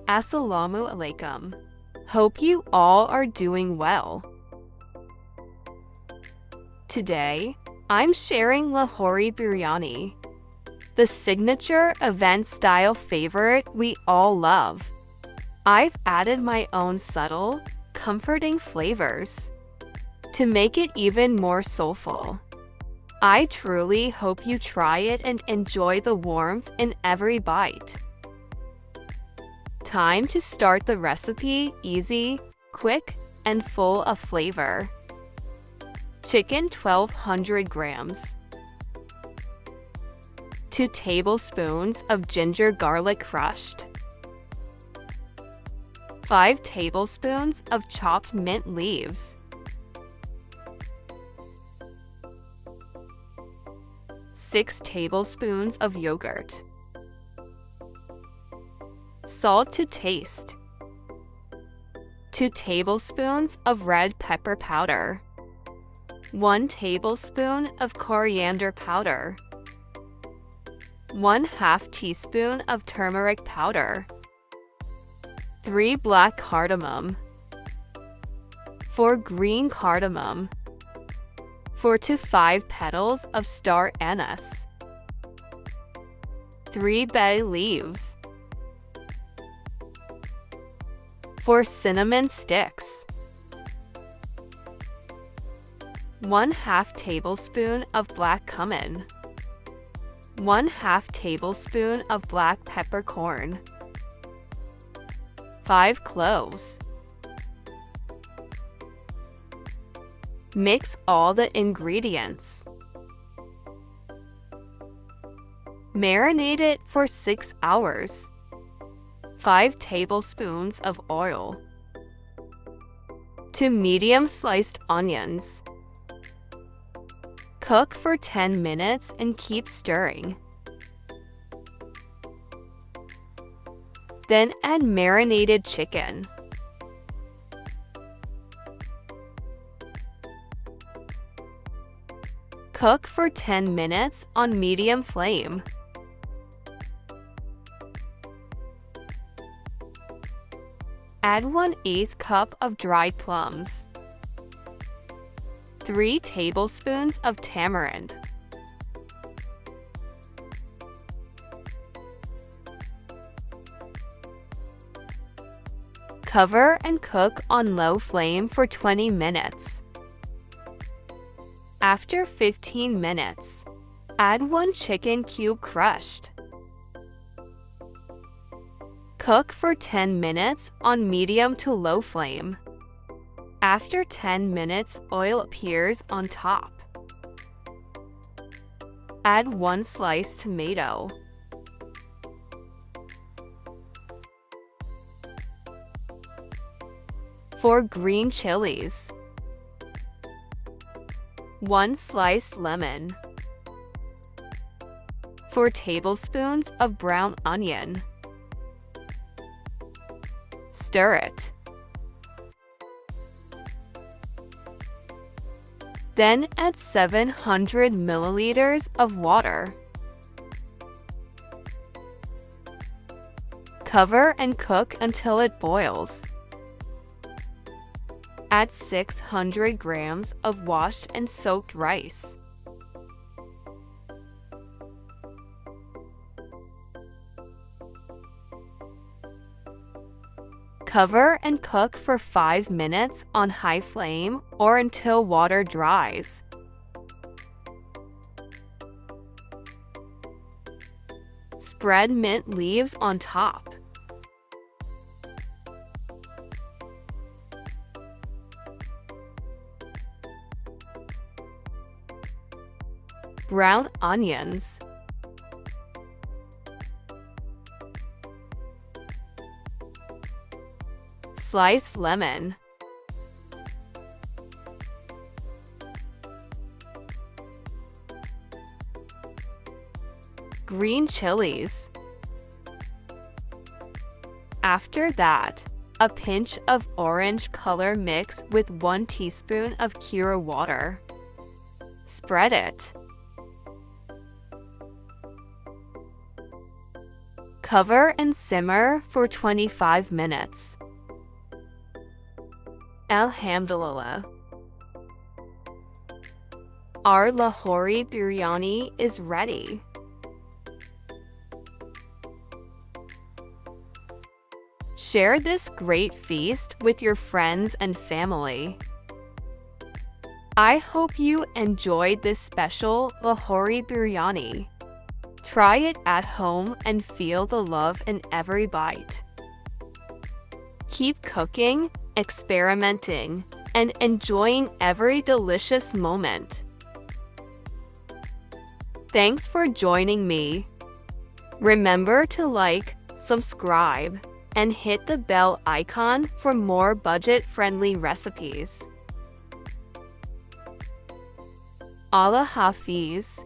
Assalamu alaikum. Hope you all are doing well. Today, I'm sharing Lahori Biryani, the signature event-style favorite we all love. I've added my own subtle, comforting flavors to make it even more soulful. I truly hope you try it and enjoy the warmth in every bite. Time to start the recipe: easy, quick, and full of flavor. Chicken 1200 grams. 2 tablespoons of ginger garlic crushed. 5 tablespoons of chopped mint leaves. 6 tablespoons of yogurt. Salt to taste. 2 tablespoons of red pepper powder. 1 tablespoon of coriander powder. 1/2 teaspoon of turmeric powder. 3 black cardamom. 4 green cardamom. 4 to 5 petals of star anise. 3 bay leaves. 4 cinnamon sticks. 1/2 tablespoon of black cumin. 1/2 tablespoon of black peppercorn. 5 cloves. Mix all the ingredients. Marinate it for 6 hours. 5 tablespoons of oil. 2 medium sliced onions. Cook for 10 minutes and keep stirring. Then add marinated chicken. Cook for 10 minutes on medium flame. Add 1/8 cup of dried plums. 3 tablespoons of tamarind. Cover and cook on low flame for 20 minutes. After 15 minutes, add 1 chicken cube crushed. Cook for 10 minutes on medium to low flame. After 10 minutes, oil appears on top. Add 1 sliced tomato. Four green chilies. 1 sliced lemon. 4 tablespoons of brown onion. Stir it. Then add 700 milliliters of water. Cover and cook until it boils. Add 600 grams of washed and soaked rice. Cover and cook for 5 minutes on high flame or until water dries. Spread mint leaves on top. Brown onions. Sliced lemon. Green chilies. After that, a pinch of orange color mixed with 1 teaspoon of Kira water. Spread it. Cover and simmer for 25 minutes. Alhamdulillah. Our Lahori Biryani is ready. Share this great feast with your friends and family. I hope you enjoyed this special Lahori Biryani. Try it at home and feel the love in every bite. Keep cooking, experimenting, and enjoying every delicious moment. Thanks for joining me. Remember to like, subscribe, and hit the bell icon for more budget-friendly recipes. Allah Hafiz.